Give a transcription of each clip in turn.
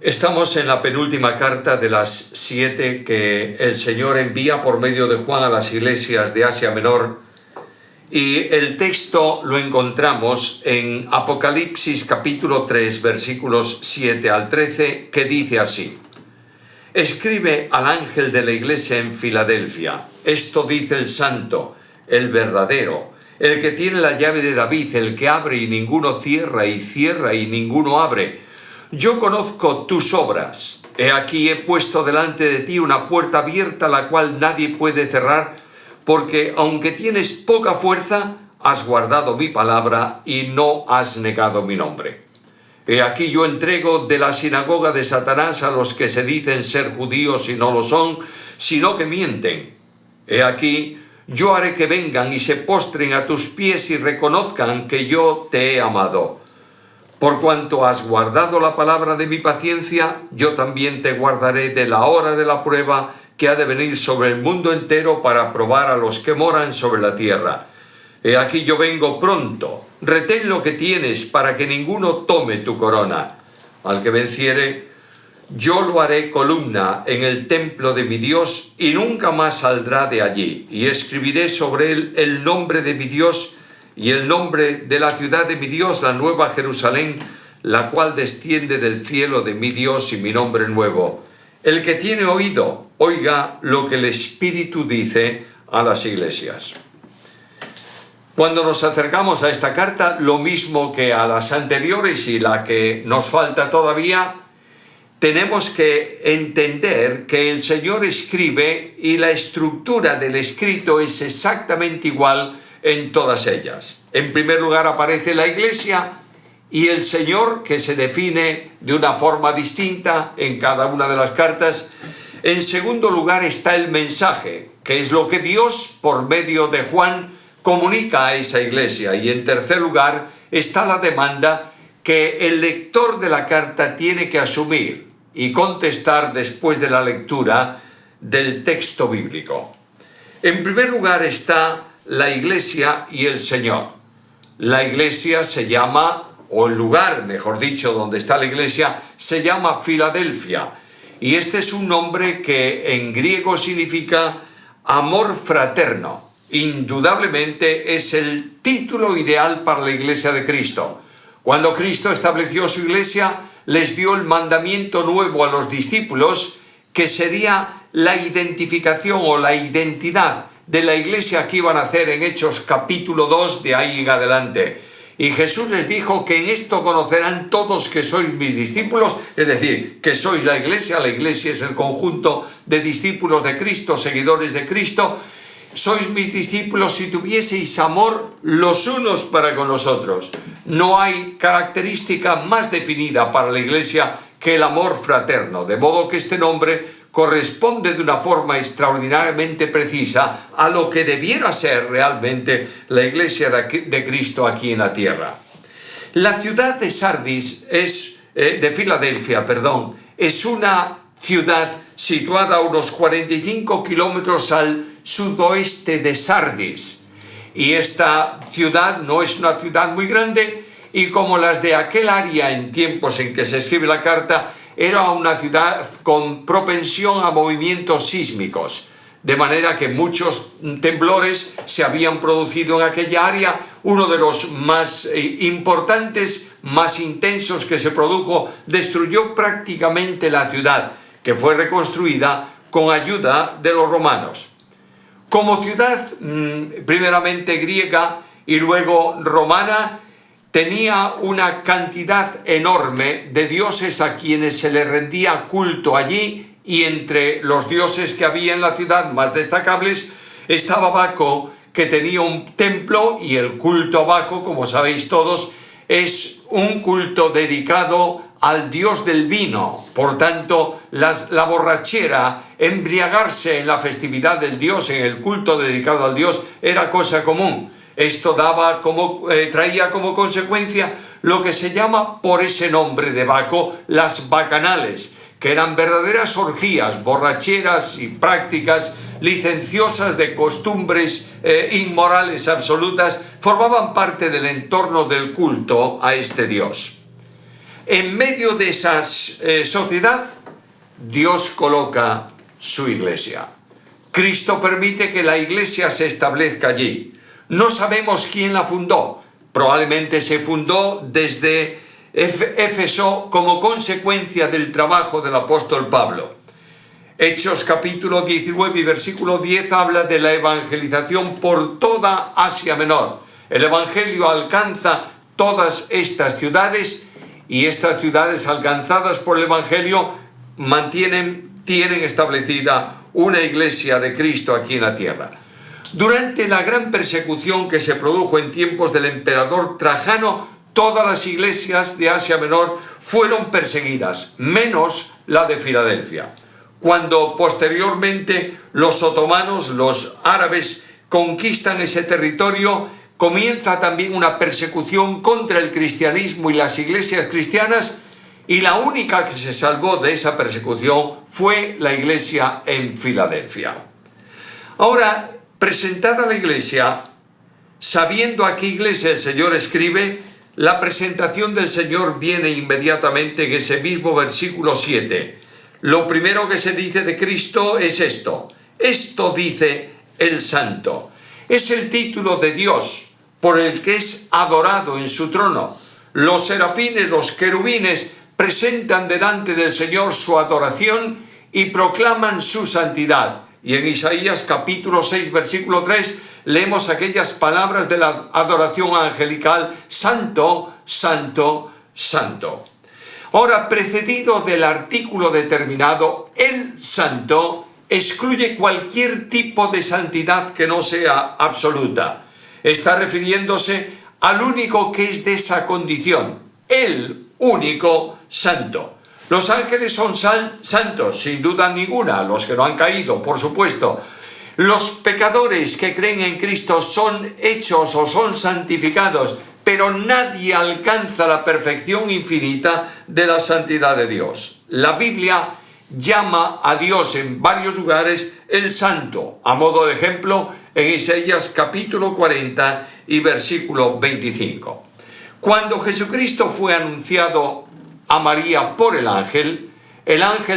Estamos en la penúltima carta de las 7 que el Señor envía por medio de Juan a las iglesias de Asia Menor, y el texto lo encontramos en Apocalipsis capítulo 3 versículos 7 al 13, que dice así: Escribe al ángel de la iglesia en Filadelfia, esto dice el santo, el verdadero, el que tiene la llave de David, el que abre y ninguno cierra, y cierra y ninguno abre. Yo conozco tus obras. He aquí he puesto delante de ti una puerta abierta, la cual nadie puede cerrar, porque aunque tienes poca fuerza, has guardado mi palabra y no has negado mi nombre. He aquí yo entrego de la sinagoga de Satanás a los que se dicen ser judíos y no lo son, sino que mienten. He aquí yo haré que vengan y se postren a tus pies y reconozcan que yo te he amado. Por cuanto has guardado la palabra de mi paciencia, yo también te guardaré de la hora de la prueba que ha de venir sobre el mundo entero para probar a los que moran sobre la tierra. He aquí yo vengo pronto. Retén lo que tienes para que ninguno tome tu corona. Al que venciere, yo lo haré columna en el templo de mi Dios y nunca más saldrá de allí. Y escribiré sobre él el nombre de mi Dios y el nombre de la ciudad de mi Dios, la nueva Jerusalén, la cual desciende del cielo de mi Dios, y mi nombre nuevo. El que tiene oído, oiga lo que el Espíritu dice a las iglesias. Cuando nos acercamos a esta carta, lo mismo que a las anteriores y la que nos falta todavía, tenemos que entender que el Señor escribe y la estructura del escrito es exactamente igual en todas ellas. En primer lugar aparece la iglesia y el Señor, que se define de una forma distinta en cada una de las cartas. En segundo lugar está el mensaje, que es lo que Dios, por medio de Juan, comunica a esa iglesia. Y en tercer lugar está la demanda que el lector de la carta tiene que asumir y contestar después de la lectura del texto bíblico. En primer lugar está la iglesia y el Señor. La iglesia se llama, o el lugar, mejor dicho, donde está la iglesia, se llama Filadelfia. Y este es un nombre que en griego significa amor fraterno. Indudablemente es el título ideal para la iglesia de Cristo. Cuando Cristo estableció su iglesia, les dio el mandamiento nuevo a los discípulos, que sería la identificación o la identidad de la iglesia que iban a hacer en Hechos capítulo 2 de ahí en adelante. Y Jesús les dijo que en esto conocerán todos que sois mis discípulos, es decir, que sois la iglesia es el conjunto de discípulos de Cristo, seguidores de Cristo. Sois mis discípulos si tuvieseis amor los unos para con los otros. No hay característica más definida para la iglesia que el amor fraterno, de modo que este nombre corresponde de una forma extraordinariamente precisa a lo que debiera ser realmente la iglesia de Cristo aquí en la tierra. La ciudad de Filadelfia, es una ciudad situada a unos 45 kilómetros al sudoeste de Sardis. Y esta ciudad no es una ciudad muy grande, y como las de aquel área en tiempos en que se escribe la carta, era una ciudad con propensión a movimientos sísmicos, de manera que muchos temblores se habían producido en aquella área. Uno de los más importantes, más intensos que se produjo, destruyó prácticamente la ciudad, que fue reconstruida con ayuda de los romanos. Como ciudad primeramente griega y luego romana, tenía una cantidad enorme de dioses a quienes se le rendía culto allí, y entre los dioses que había en la ciudad más destacables estaba Baco, que tenía un templo, y el culto a Baco, como sabéis todos, es un culto dedicado al dios del vino. Por tanto, la borrachera, embriagarse en la festividad del dios, en el culto dedicado al dios, era cosa común. Esto traía como consecuencia lo que se llama, por ese nombre de Baco, las bacanales, que eran verdaderas orgías, borracheras y prácticas licenciosas de costumbres inmorales absolutas, formaban parte del entorno del culto a este dios. en medio de esa sociedad, Dios coloca su iglesia. Cristo permite que la iglesia se establezca allí. No sabemos quién la fundó. Probablemente se fundó desde Éfeso como consecuencia del trabajo del apóstol Pablo. Hechos capítulo 19 y versículo 10 habla de la evangelización por toda Asia Menor. El evangelio alcanza todas estas ciudades y estas ciudades alcanzadas por el evangelio tienen establecida una iglesia de Cristo aquí en la tierra. Durante la gran persecución que se produjo en tiempos del emperador Trajano, todas las iglesias de Asia Menor fueron perseguidas, menos la de Filadelfia. Cuando posteriormente los otomanos, los árabes, conquistan ese territorio, comienza también una persecución contra el cristianismo y las iglesias cristianas, y la única que se salvó de esa persecución fue la iglesia en Filadelfia. Ahora, presentada la iglesia, sabiendo a qué iglesia el Señor escribe, la presentación del Señor viene inmediatamente en ese mismo versículo 7. Lo primero que se dice de Cristo es esto. Esto dice el Santo. Es el título de Dios por el que es adorado en su trono. Los serafines, los querubines, presentan delante del Señor su adoración y proclaman su santidad. Y en Isaías capítulo 6, versículo 3, leemos aquellas palabras de la adoración angelical: Santo, Santo, Santo. Ahora, precedido del artículo determinado, el Santo excluye cualquier tipo de santidad que no sea absoluta. Está refiriéndose al único que es de esa condición, el único santo. Los ángeles son santos, sin duda ninguna, los que no han caído, por supuesto. Los pecadores que creen en Cristo son hechos o son santificados, pero nadie alcanza la perfección infinita de la santidad de Dios. La Biblia llama a Dios en varios lugares el Santo. A modo de ejemplo, en Isaías capítulo 40 y versículo 25. Cuando Jesucristo fue anunciado a María por el ángel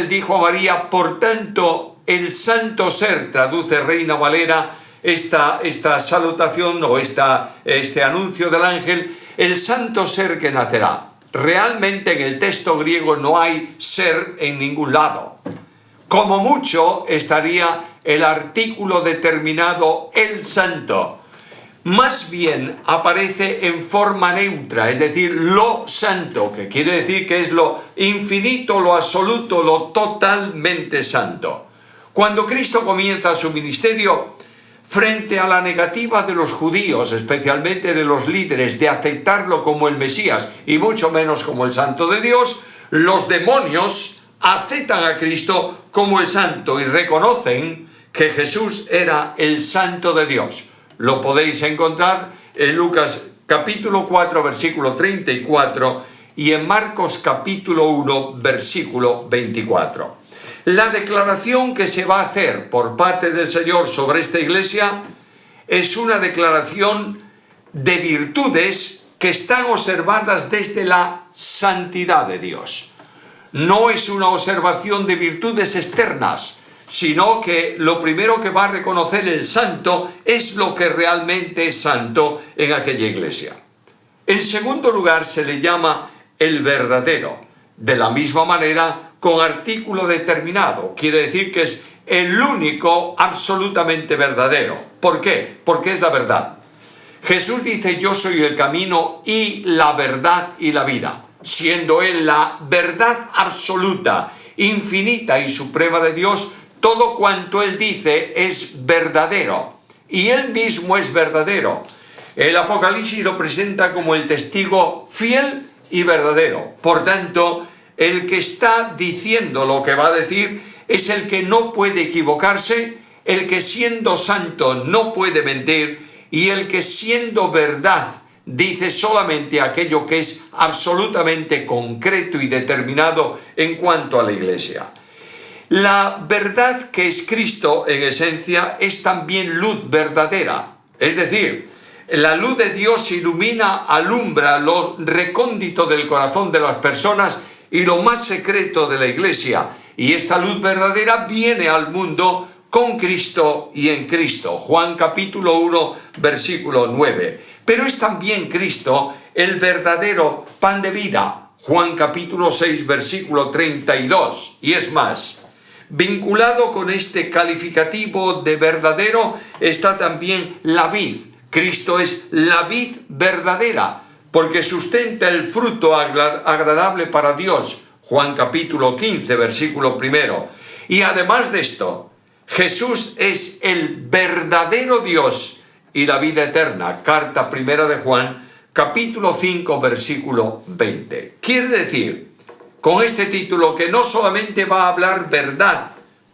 dijo a María: por tanto, el santo ser, traduce Reina Valera esta salutación o este anuncio del ángel, el santo ser que nacerá. Realmente en el texto griego no hay ser en ningún lado. Como mucho estaría el artículo determinado el santo. Más bien aparece en forma neutra, es decir, lo santo, que quiere decir que es lo infinito, lo absoluto, lo totalmente santo. Cuando Cristo comienza su ministerio, frente a la negativa de los judíos, especialmente de los líderes, de aceptarlo como el Mesías y mucho menos como el Santo de Dios, los demonios aceptan a Cristo como el Santo y reconocen que Jesús era el Santo de Dios. Lo podéis encontrar en Lucas capítulo 4, versículo 34 y en Marcos capítulo 1, versículo 24. La declaración que se va a hacer por parte del Señor sobre esta iglesia es una declaración de virtudes que están observadas desde la santidad de Dios. No es una observación de virtudes externas, sino que lo primero que va a reconocer el santo es lo que realmente es santo en aquella iglesia. En segundo lugar, se le llama el verdadero, de la misma manera con artículo determinado. Quiere decir que es el único absolutamente verdadero. ¿Por qué? Porque es la verdad. Jesús dice: yo soy el camino y la verdad y la vida, siendo Él la verdad absoluta, infinita y suprema de Dios. Todo cuanto Él dice es verdadero y Él mismo es verdadero. El Apocalipsis lo presenta como el testigo fiel y verdadero. Por tanto, el que está diciendo lo que va a decir es el que no puede equivocarse, el que siendo santo no puede mentir y el que siendo verdad dice solamente aquello que es absolutamente concreto y determinado en cuanto a la iglesia. La verdad, que es Cristo en esencia, es también luz verdadera. Es decir, La luz de Dios ilumina, alumbra lo recóndito del corazón de las personas y lo más secreto de la Iglesia. Y esta luz verdadera viene al mundo con Cristo y en Cristo. Juan capítulo 1, versículo 9. Pero es también Cristo el verdadero pan de vida. Juan capítulo 6, versículo 32. Y es más, vinculado con este calificativo de verdadero está también la vid. Cristo es la vid verdadera, porque sustenta el fruto agradable para Dios. Juan capítulo 15, versículo 1. Y además de esto, Jesús es el verdadero Dios y la vida eterna. Carta primera de Juan, capítulo 5, versículo 20. Quiere decir, con este título, que no solamente va a hablar verdad,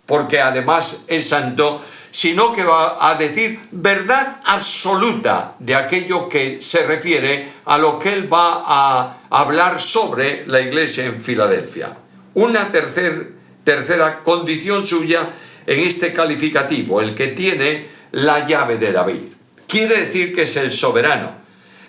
porque además es santo, sino que va a decir verdad absoluta de aquello que se refiere a lo que él va a hablar sobre la iglesia en Filadelfia. Una tercera condición suya en este calificativo, el que tiene la llave de David. Quiere decir que es el soberano.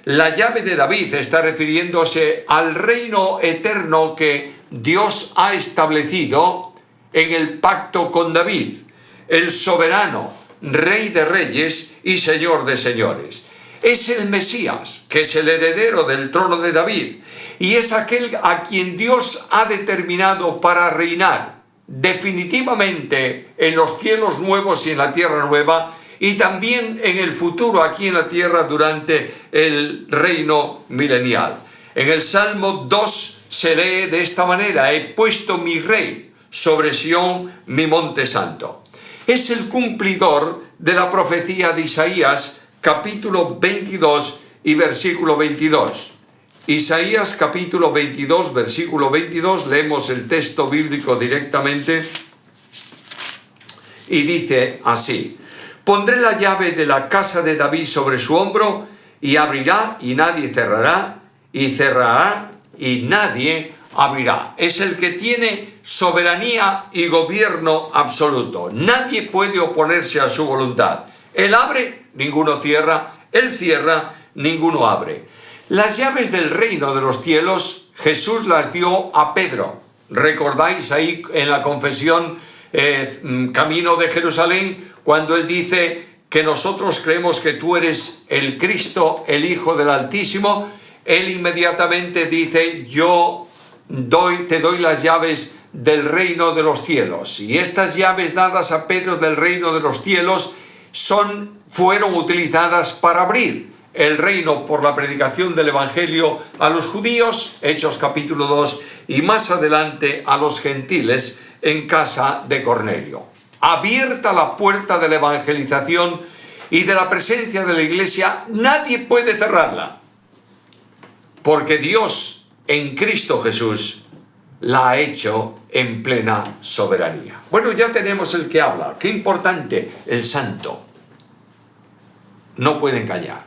La llave de David está refiriéndose al reino eterno que Dios ha establecido en el pacto con David, el soberano, rey de reyes y señor de señores. Es el Mesías, que es el heredero del trono de David, y es aquel a quien Dios ha determinado para reinar definitivamente en los cielos nuevos y en la tierra nueva, y también en el futuro aquí en la tierra durante el reino milenial. En el Salmo 2 se lee de esta manera: he puesto mi rey sobre Sión, mi monte santo. Es el cumplidor de la profecía de Isaías, capítulo 22 y versículo 22. Isaías capítulo 22, versículo 22, leemos el texto bíblico directamente y dice así: pondré la llave de la casa de David sobre su hombro, y abrirá y nadie cerrará, y cerrará y nadie abrirá. Es el que tiene soberanía y gobierno absoluto. Nadie puede oponerse a su voluntad. Él abre, ninguno cierra. Él cierra, ninguno abre. Las llaves del reino de los cielos, Jesús las dio a Pedro. ¿Recordáis ahí en la confesión camino de Jerusalén, cuando él dice que nosotros creemos que tú eres el Cristo, el Hijo del Altísimo? Él inmediatamente dice: yo te doy las llaves del reino de los cielos. Y estas llaves dadas a Pedro del reino de los cielos fueron utilizadas para abrir el reino por la predicación del Evangelio a los judíos, Hechos capítulo 2, y más adelante a los gentiles en casa de Cornelio. Abierta la puerta de la evangelización y de la presencia de la iglesia, nadie puede cerrarla, porque Dios en Cristo Jesús la ha hecho en plena soberanía. Bueno, ya tenemos el que habla. Qué importante: el santo no puede engañar.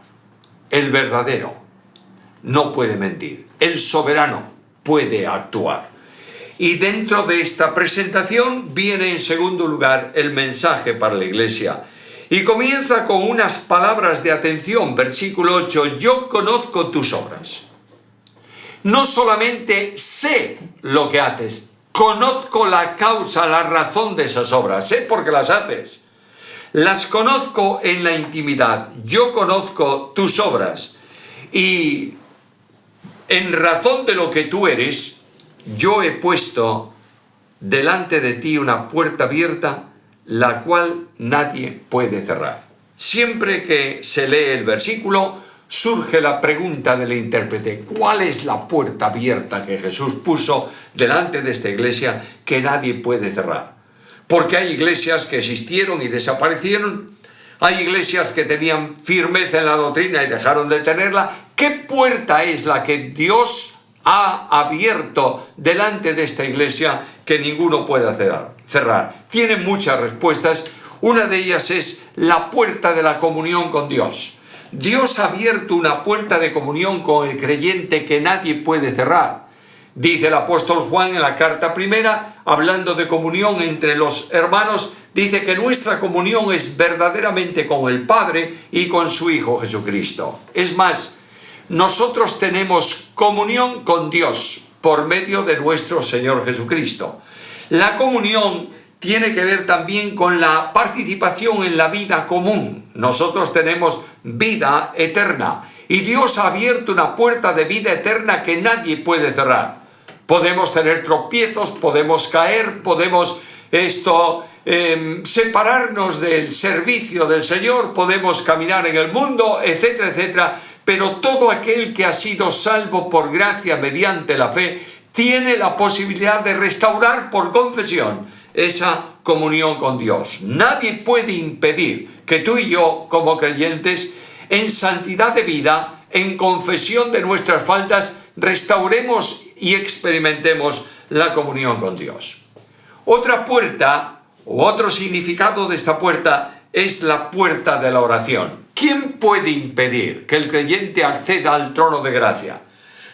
El verdadero no puede mentir. El soberano puede actuar. Y dentro de esta presentación viene en segundo lugar el mensaje para la iglesia. Y comienza con unas palabras de atención. Versículo 8: yo conozco tus obras. No solamente sé lo que haces, conozco la causa, la razón de esas obras. Sé por qué las haces. Las conozco en la intimidad. Yo conozco tus obras. Y en razón de lo que tú eres, yo he puesto delante de ti una puerta abierta, la cual nadie puede cerrar. Siempre que se lee el versículo, surge la pregunta del intérprete: ¿cuál es la puerta abierta que Jesús puso delante de esta iglesia que nadie puede cerrar? Porque hay iglesias que existieron y desaparecieron. Hay iglesias que tenían firmeza en la doctrina y dejaron de tenerla. ¿Qué puerta es la que Dios ha abierto delante de esta iglesia que ninguno puede cerrar? Tiene muchas respuestas. Una de ellas es la puerta de la comunión con Dios. Dios ha abierto una puerta de comunión con el creyente que nadie puede cerrar. Dice el apóstol Juan en la carta primera, hablando de comunión entre los hermanos, dice que nuestra comunión es verdaderamente con el Padre y con su Hijo Jesucristo. Es más, nosotros tenemos comunión con Dios por medio de nuestro Señor Jesucristo. La comunión tiene que ver también con la participación en la vida común. Nosotros tenemos vida eterna y Dios ha abierto una puerta de vida eterna que nadie puede cerrar. Podemos tener tropiezos, podemos caer, podemos separarnos del servicio del Señor, podemos caminar en el mundo, etcétera, etcétera, pero todo aquel que ha sido salvo por gracia mediante la fe tiene la posibilidad de restaurar por confesión esa comunión con Dios. Nadie puede impedir que tú y yo, como creyentes, en santidad de vida, en confesión de nuestras faltas, restauremos y experimentemos la comunión con Dios. Otra puerta, o otro significado de esta puerta, es la puerta de la oración. ¿Quién puede impedir que el creyente acceda al trono de gracia?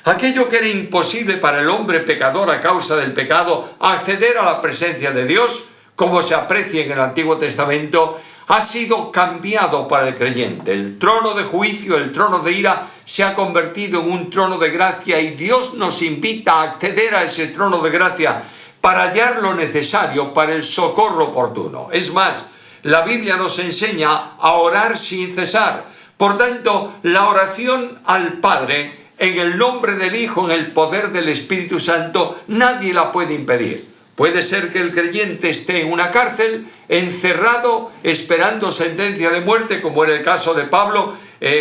Aquello que era imposible para el hombre pecador a causa del pecado, acceder a la presencia de Dios, como se aprecia en el Antiguo Testamento, ha sido cambiado para el creyente. El trono de juicio, el trono de ira, se ha convertido en un trono de gracia y Dios nos invita a acceder a ese trono de gracia para hallar lo necesario para el socorro oportuno. Es más, la Biblia nos enseña a orar sin cesar. Por tanto, la oración al Padre, en el nombre del Hijo, en el poder del Espíritu Santo, nadie la puede impedir. Puede ser que el creyente esté en una cárcel, encerrado, esperando sentencia de muerte, como era el caso de Pablo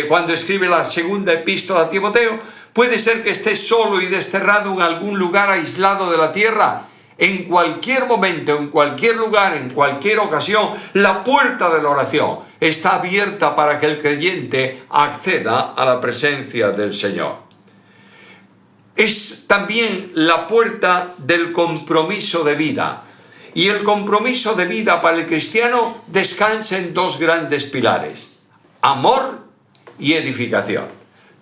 cuando escribe la segunda epístola a Timoteo. Puede ser que esté solo y desterrado en algún lugar aislado de la tierra. En cualquier momento, en cualquier lugar, en cualquier ocasión, la puerta de la oración está abierta para que el creyente acceda a la presencia del Señor. Es también la puerta del compromiso de vida. Y el compromiso de vida para el cristiano descansa en dos grandes pilares: amor y edificación.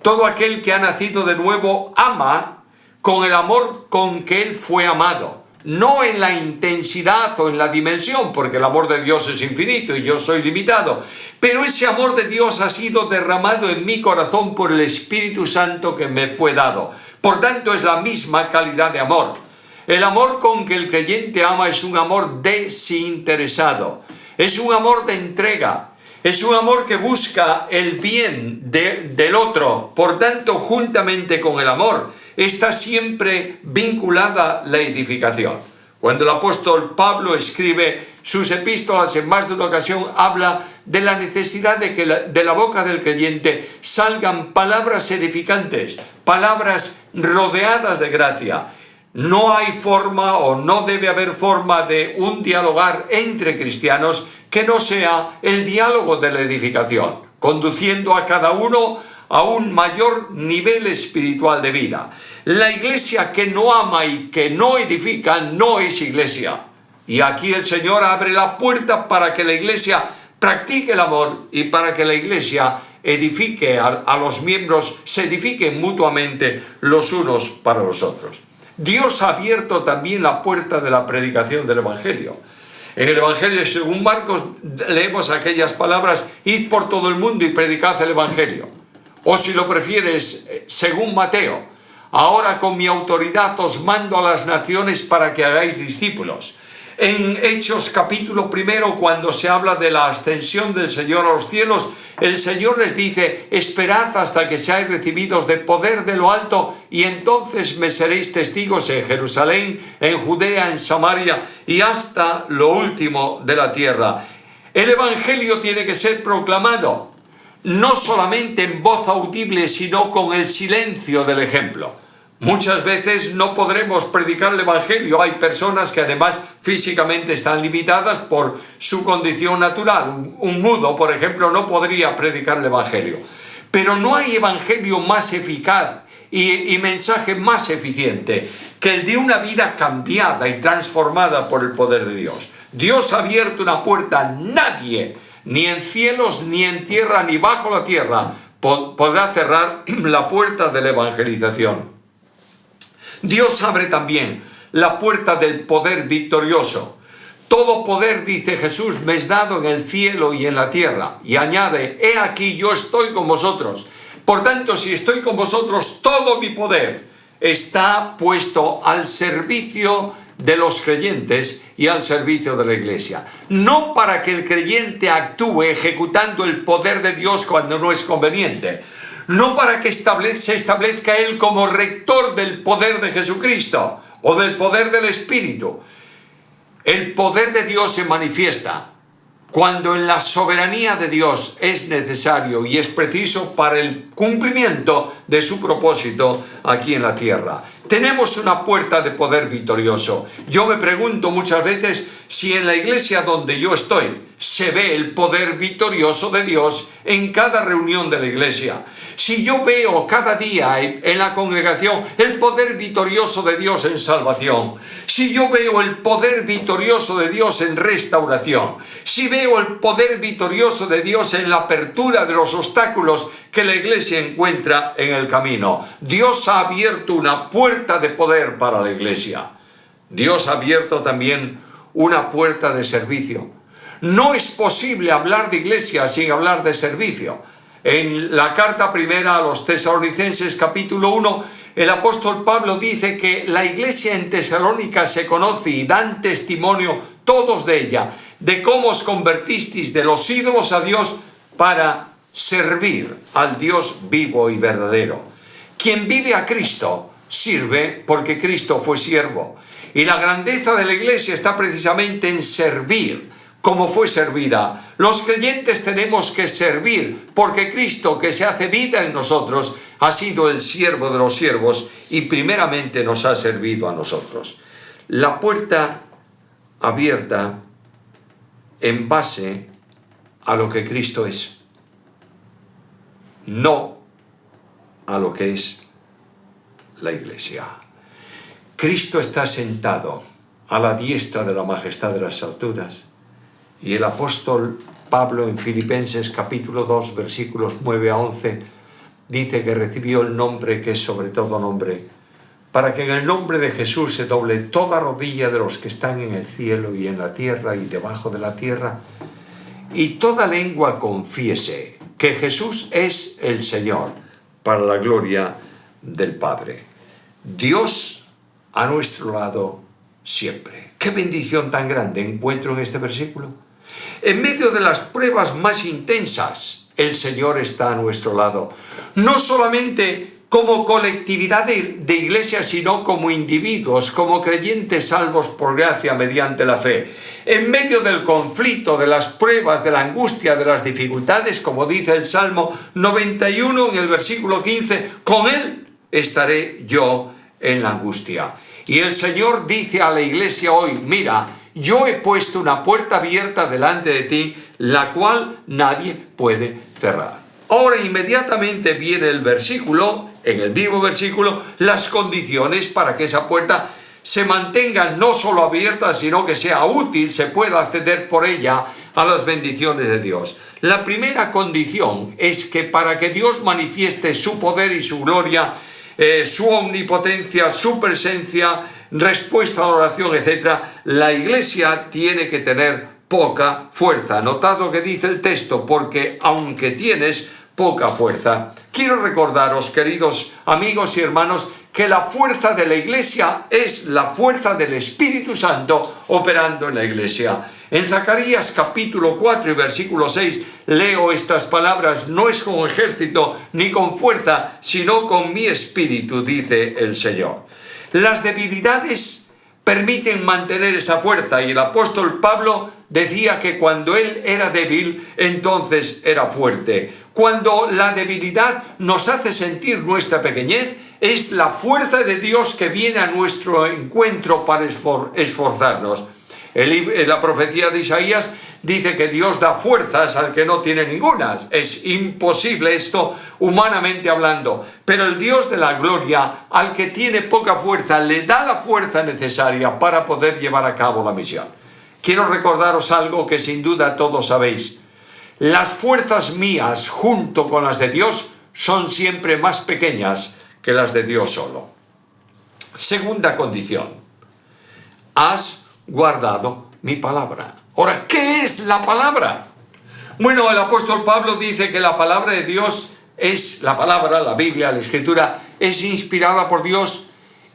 Todo aquel que ha nacido de nuevo ama con el amor con que él fue amado. No en la intensidad o en la dimensión, porque el amor de Dios es infinito y yo soy limitado. Pero ese amor de Dios ha sido derramado en mi corazón por el Espíritu Santo que me fue dado. Por tanto, es la misma calidad de amor. El amor con que el creyente ama es un amor desinteresado. Es un amor de entrega. Es un amor que busca el bien del otro. Por tanto, juntamente con el amor, está siempre vinculada la edificación. Cuando el apóstol Pablo escribe sus epístolas, en más de una ocasión habla de la necesidad de que de la boca del creyente salgan palabras edificantes, palabras rodeadas de gracia. No hay forma o no debe haber forma de un dialogar entre cristianos que no sea el diálogo de la edificación, conduciendo a cada uno a un mayor nivel espiritual de vida. La iglesia que no ama y que no edifica no es iglesia. Y aquí el Señor abre la puerta para que la iglesia practique el amor y para que la iglesia edifique a los miembros, se edifiquen mutuamente los unos para los otros. Dios ha abierto también la puerta de la predicación del Evangelio. En el Evangelio según Marcos leemos aquellas palabras: id por todo el mundo y predicad el Evangelio. O si lo prefieres, según Mateo: ahora con mi autoridad os mando a las naciones para que hagáis discípulos. En Hechos capítulo 1, cuando se habla de la ascensión del Señor a los cielos, el Señor les dice: esperad hasta que seáis recibidos de poder de lo alto, y entonces me seréis testigos en Jerusalén, en Judea, en Samaria y hasta lo último de la tierra. El Evangelio tiene que ser proclamado, no solamente en voz audible, sino con el silencio del ejemplo. Muchas veces no podremos predicar el Evangelio. Hay personas que además físicamente están limitadas por su condición natural. Un mudo, por ejemplo, no podría predicar el Evangelio. Pero no hay Evangelio más eficaz y mensaje más eficiente que el de una vida cambiada y transformada por el poder de Dios. Dios ha abierto una puerta. Nadie, ni en cielos, ni en tierra, ni bajo la tierra, podrá cerrar la puerta de la evangelización. Dios abre también la puerta del poder victorioso. Todo poder, dice Jesús, me es dado en el cielo y en la tierra. Y añade, he aquí yo estoy con vosotros. Por tanto, si estoy con vosotros, todo mi poder está puesto al servicio de los creyentes y al servicio de la iglesia. No para que el creyente actúe ejecutando el poder de Dios cuando no es conveniente. No para que se establezca Él como rector del poder de Jesucristo o del poder del Espíritu. El poder de Dios se manifiesta cuando en la soberanía de Dios es necesario y es preciso para el cumplimiento de su propósito aquí en la tierra. Tenemos una puerta de poder victorioso. Yo me pregunto muchas veces si en la iglesia donde yo estoy se ve el poder victorioso de Dios en cada reunión de la iglesia. Si yo veo cada día en la congregación el poder victorioso de Dios en salvación, si yo veo el poder victorioso de Dios en restauración, si veo el poder victorioso de Dios en la apertura de los obstáculos que la iglesia encuentra en el camino, Dios ha abierto una puerta de poder para la iglesia. Dios ha abierto también una puerta de servicio. No es posible hablar de iglesia sin hablar de servicio. En la carta primera a los Tesalonicenses, capítulo 1, el apóstol Pablo dice que la iglesia en Tesalónica se conoce y dan testimonio todos de ella, de cómo os convertisteis de los ídolos a Dios para servir al Dios vivo y verdadero. Quien vive a Cristo sirve porque Cristo fue siervo. Y la grandeza de la iglesia está precisamente en servir como fue servida. Los creyentes tenemos que servir porque Cristo, que se hace vida en nosotros, ha sido el siervo de los siervos y primeramente nos ha servido a nosotros. La puerta abierta en base a lo que Cristo es, no a lo que es la iglesia. Cristo está sentado a la diestra de la majestad de las alturas. Y el apóstol Pablo en Filipenses capítulo 2 versículos 9 a 11 dice que recibió el nombre que es sobre todo nombre, para que en el nombre de Jesús se doble toda rodilla de los que están en el cielo y en la tierra y debajo de la tierra, y toda lengua confiese que Jesús es el Señor, para la gloria del Padre. Dios a nuestro lado siempre. ¡Qué bendición tan grande encuentro en este versículo! En medio de las pruebas más intensas, el Señor está a nuestro lado. No solamente como colectividad de iglesia, sino como individuos, como creyentes salvos por gracia mediante la fe. En medio del conflicto, de las pruebas, de la angustia, de las dificultades, como dice el Salmo 91 en el versículo 15, con Él estaré yo en la angustia. Y el Señor dice a la iglesia hoy, mira, yo he puesto una puerta abierta delante de ti, la cual nadie puede cerrar. Ahora inmediatamente viene el versículo, en el mismo versículo, las condiciones para que esa puerta se mantenga no solo abierta, sino que sea útil, se pueda acceder por ella a las bendiciones de Dios. La primera condición es que para que Dios manifieste su poder y su gloria, su omnipotencia, su presencia, respuesta a la oración, etc., la iglesia tiene que tener poca fuerza. Notad lo que dice el texto, porque aunque tienes poca fuerza. Quiero recordaros, queridos amigos y hermanos, que la fuerza de la iglesia es la fuerza del Espíritu Santo operando en la iglesia. En Zacarías capítulo 4 y versículo 6 leo estas palabras: no es con ejército ni con fuerza, sino con mi espíritu, dice el Señor. Las debilidades permiten mantener esa fuerza, y el apóstol Pablo decía que cuando él era débil, entonces era fuerte. Cuando la debilidad nos hace sentir nuestra pequeñez, es la fuerza de Dios que viene a nuestro encuentro para esforzarnos. La profecía de Isaías dice que Dios da fuerzas al que no tiene ninguna. Es imposible esto humanamente hablando, pero el Dios de la gloria al que tiene poca fuerza le da la fuerza necesaria para poder llevar a cabo la misión. Quiero recordaros algo que sin duda todos sabéis. Las fuerzas mías junto con las de Dios son siempre más pequeñas que las de Dios solo. Segunda condición: has guardado mi palabra. Ahora, ¿qué es la palabra? Bueno, el apóstol Pablo dice que la palabra de Dios es la palabra, la Biblia, la Escritura, es inspirada por Dios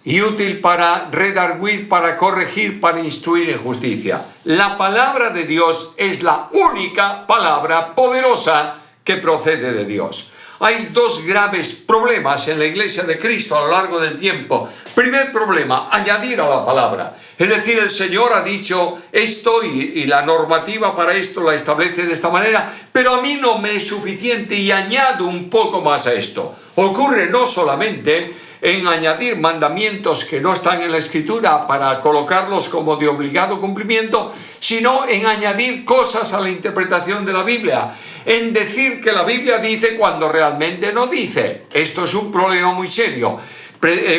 y útil para redarguir, para corregir, para instruir en justicia. La palabra de Dios es la única palabra poderosa que procede de Dios. Hay dos graves problemas en la Iglesia de Cristo a lo largo del tiempo. Primer problema, añadir a la palabra. Es decir, el Señor ha dicho esto y la normativa para esto la establece de esta manera, pero a mí no me es suficiente y añado un poco más a esto. Ocurre no solamente en añadir mandamientos que no están en la Escritura para colocarlos como de obligado cumplimiento, sino en añadir cosas a la interpretación de la Biblia, en decir que la Biblia dice cuando realmente no dice. Esto es un problema muy serio.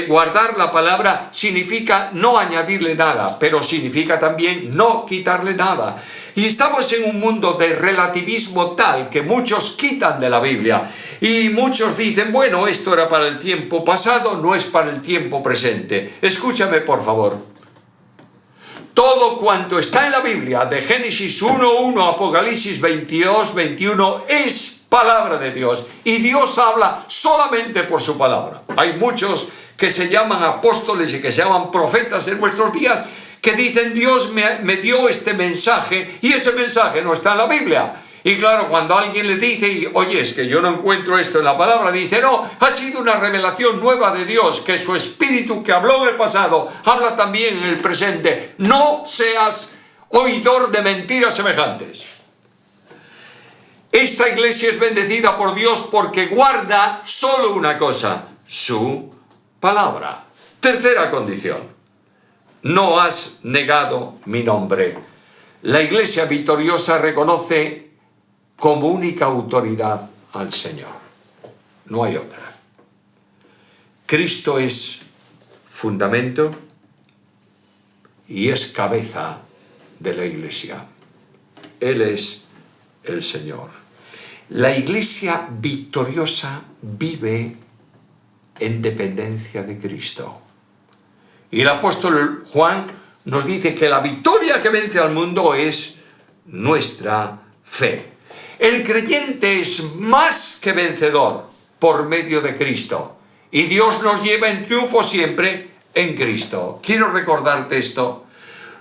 Guardar la palabra significa no añadirle nada, pero significa también no quitarle nada. Y estamos en un mundo de relativismo tal que muchos quitan de la Biblia y muchos dicen, bueno, esto era para el tiempo pasado, no es para el tiempo presente. Escúchame, por favor. Todo cuanto está en la Biblia, de Génesis 1:1 a Apocalipsis 22:21, es palabra de Dios. Y Dios habla solamente por su palabra. Hay muchos que se llaman apóstoles y que se llaman profetas en nuestros días que dicen, Dios me dio este mensaje y ese mensaje no está en la Biblia. Y claro, cuando alguien le dice, oye, es que yo no encuentro esto en la palabra, dice, no, ha sido una revelación nueva de Dios, que su Espíritu que habló en el pasado, habla también en el presente. No seas oidor de mentiras semejantes. Esta iglesia es bendecida por Dios porque guarda solo una cosa, su palabra. Tercera condición, no has negado mi nombre. La iglesia victoriosa reconoce como única autoridad al Señor. No hay otra. Cristo es fundamento y es cabeza de la iglesia. Él es el Señor. La iglesia victoriosa vive en dependencia de Cristo. Y el apóstol Juan nos dice que la victoria que vence al mundo es nuestra fe. El creyente es más que vencedor por medio de Cristo. Y Dios nos lleva en triunfo siempre en Cristo. Quiero recordarte esto.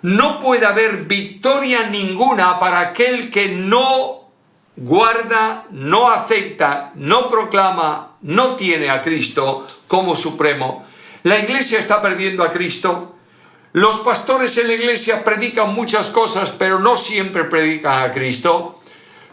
No puede haber victoria ninguna para aquel que no guarda, no acepta, no proclama, no tiene a Cristo como supremo. La iglesia está perdiendo a Cristo. Los pastores en la iglesia predican muchas cosas, pero no siempre predican a Cristo.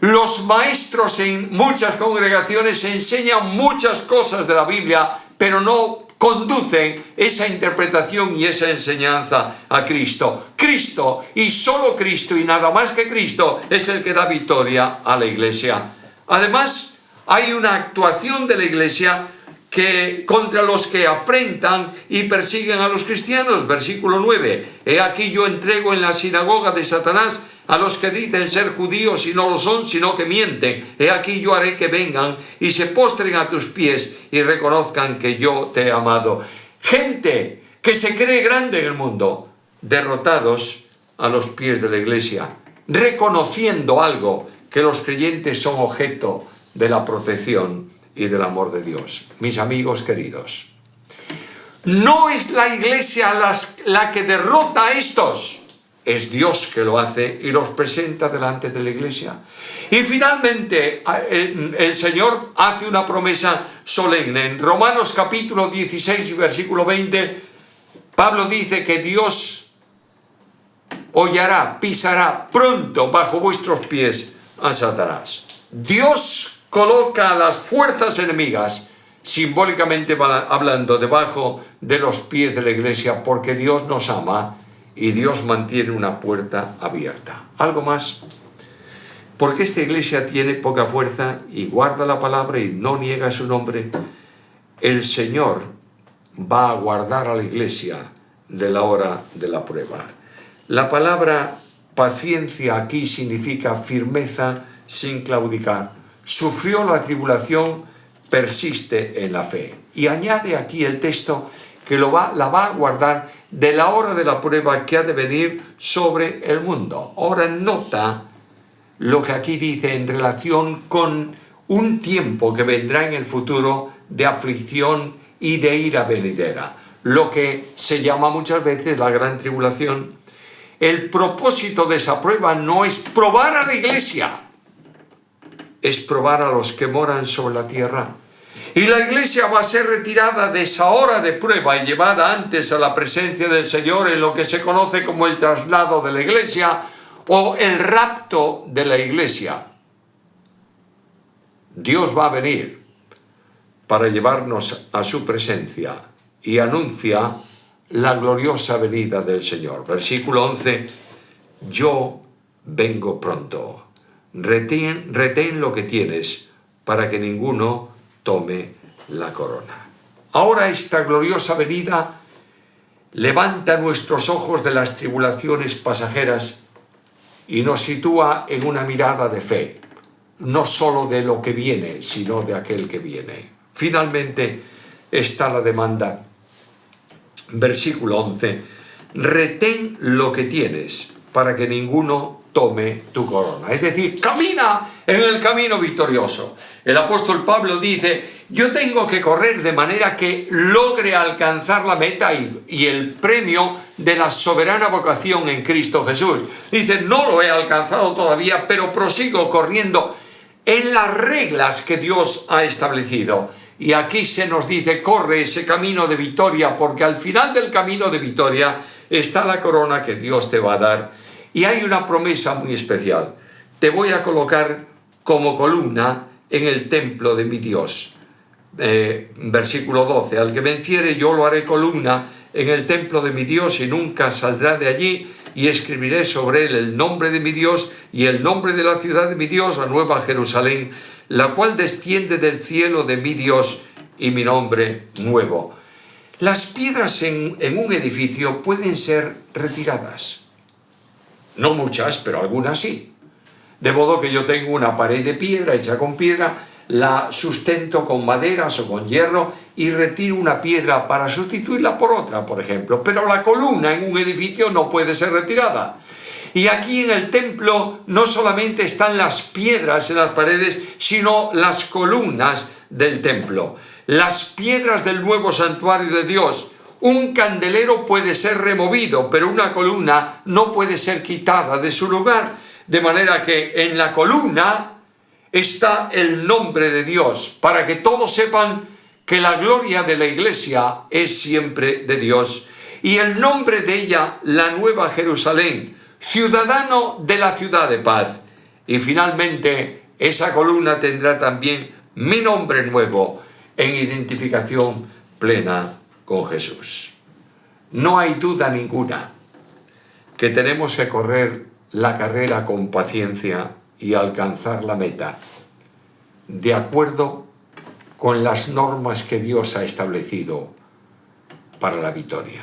Los maestros en muchas congregaciones enseñan muchas cosas de la Biblia, pero no conducen esa interpretación y esa enseñanza a Cristo. Cristo y solo Cristo y nada más que Cristo es el que da victoria a la iglesia. Además, hay una actuación de la iglesia que contra los que afrentan y persiguen a los cristianos. Versículo 9. He aquí yo entrego en la sinagoga de Satanás a los que dicen ser judíos y no lo son, sino que mienten. He aquí yo haré que vengan y se postren a tus pies y reconozcan que yo te he amado. Gente que se cree grande en el mundo, derrotados a los pies de la iglesia, reconociendo algo, que los creyentes son objeto de la protección y del amor de Dios. Mis amigos queridos, no es la iglesia la que derrota a estos, es Dios que lo hace y los presenta delante de la iglesia. Y finalmente el Señor hace una promesa solemne. En Romanos capítulo 16 versículo 20, Pablo dice que Dios hollará, pisará pronto bajo vuestros pies a Satanás. Dios coloca a las fuerzas enemigas, simbólicamente hablando, debajo de los pies de la iglesia, porque Dios nos ama y Dios mantiene una puerta abierta. ¿Algo más? Porque esta iglesia tiene poca fuerza y guarda la palabra y no niega su nombre. El Señor va a guardar a la iglesia de la hora de la prueba. La palabra paciencia aquí significa firmeza sin claudicar. Sufrió la tribulación, persiste en la fe. Y añade aquí el texto que la va a guardar de la hora de la prueba que ha de venir sobre el mundo. Ahora nota lo que aquí dice en relación con un tiempo que vendrá en el futuro de aflicción y de ira venidera, lo que se llama muchas veces la gran tribulación. El propósito de esa prueba no es probar a la iglesia, es probar a los que moran sobre la tierra. Y la iglesia va a ser retirada de esa hora de prueba y llevada antes a la presencia del Señor en lo que se conoce como el traslado de la iglesia o el rapto de la iglesia. Dios va a venir para llevarnos a su presencia y anuncia la gloriosa venida del Señor. Versículo 11, yo vengo pronto. Retén lo que tienes para que ninguno tome la corona. Ahora esta gloriosa venida levanta nuestros ojos de las tribulaciones pasajeras y nos sitúa en una mirada de fe, no solo de lo que viene, sino de aquel que viene. Finalmente está la demanda. Versículo 11, retén lo que tienes para que ninguno tome tu corona. Es decir, camina en el camino victorioso. El apóstol Pablo dice, yo tengo que correr de manera que logre alcanzar la meta y el premio de la soberana vocación en Cristo Jesús. Dice, no lo he alcanzado todavía, pero prosigo corriendo en las reglas que Dios ha establecido. Y aquí se nos dice, corre ese camino de victoria, porque al final del camino de victoria está la corona que Dios te va a dar. Y hay una promesa muy especial. Te voy a colocar como columna en el templo de mi Dios. Versículo 12. Al que venciere yo lo haré columna en el templo de mi Dios y nunca saldrá de allí, y escribiré sobre él el nombre de mi Dios y el nombre de la ciudad de mi Dios, la nueva Jerusalén, la cual desciende del cielo de mi Dios, y mi nombre nuevo. Las piedras en un edificio pueden ser retiradas. No muchas, pero algunas sí. De modo que yo tengo una pared de piedra hecha con piedra, la sustento con maderas o con hierro y retiro una piedra para sustituirla por otra, por ejemplo. Pero la columna en un edificio no puede ser retirada. Y aquí en el templo no solamente están las piedras en las paredes, sino las columnas del templo. Las piedras del nuevo santuario de Dios. Un candelero puede ser removido, pero una columna no puede ser quitada de su lugar. De manera que en la columna está el nombre de Dios, para que todos sepan que la gloria de la iglesia es siempre de Dios. Y el nombre de ella, la Nueva Jerusalén, ciudadano de la ciudad de paz. Y finalmente, esa columna tendrá también mi nombre nuevo en identificación plena con Jesús. No hay duda ninguna que tenemos que correr la carrera con paciencia y alcanzar la meta, de acuerdo con las normas que Dios ha establecido para la victoria.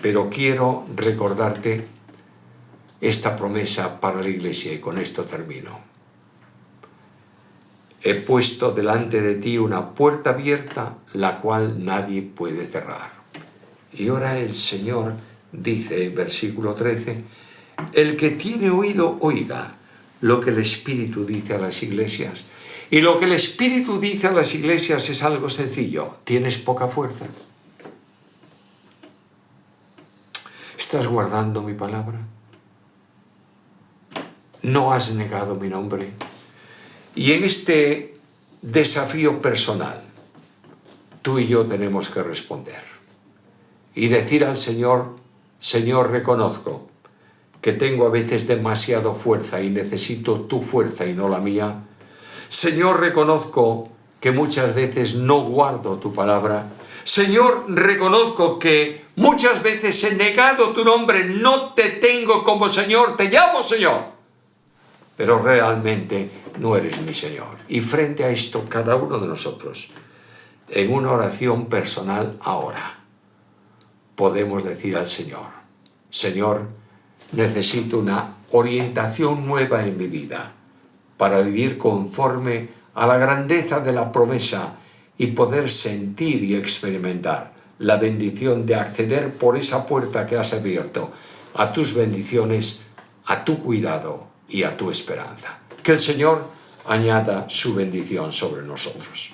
Pero quiero recordarte esta promesa para la iglesia, y con esto termino. He puesto delante de ti una puerta abierta, la cual nadie puede cerrar. Y ahora el Señor dice, versículo 13, el que tiene oído, oiga lo que el Espíritu dice a las iglesias. Y lo que el Espíritu dice a las iglesias es algo sencillo. ¿Tienes poca fuerza? ¿Estás guardando mi palabra? ¿No has negado mi nombre? Y en este desafío personal, tú y yo tenemos que responder. Y decir al Señor, Señor, reconozco que tengo a veces demasiado fuerza y necesito tu fuerza y no la mía. Señor, reconozco que muchas veces no guardo tu palabra. Señor, reconozco que muchas veces he negado tu nombre, no te tengo como Señor, te llamo Señor, pero realmente no eres mi Señor. Y frente a esto, cada uno de nosotros, en una oración personal ahora, podemos decir al Señor, Señor, necesito una orientación nueva en mi vida para vivir conforme a la grandeza de la promesa y poder sentir y experimentar la bendición de acceder por esa puerta que has abierto a tus bendiciones, a tu cuidado y a tu esperanza. Que el Señor añada su bendición sobre nosotros.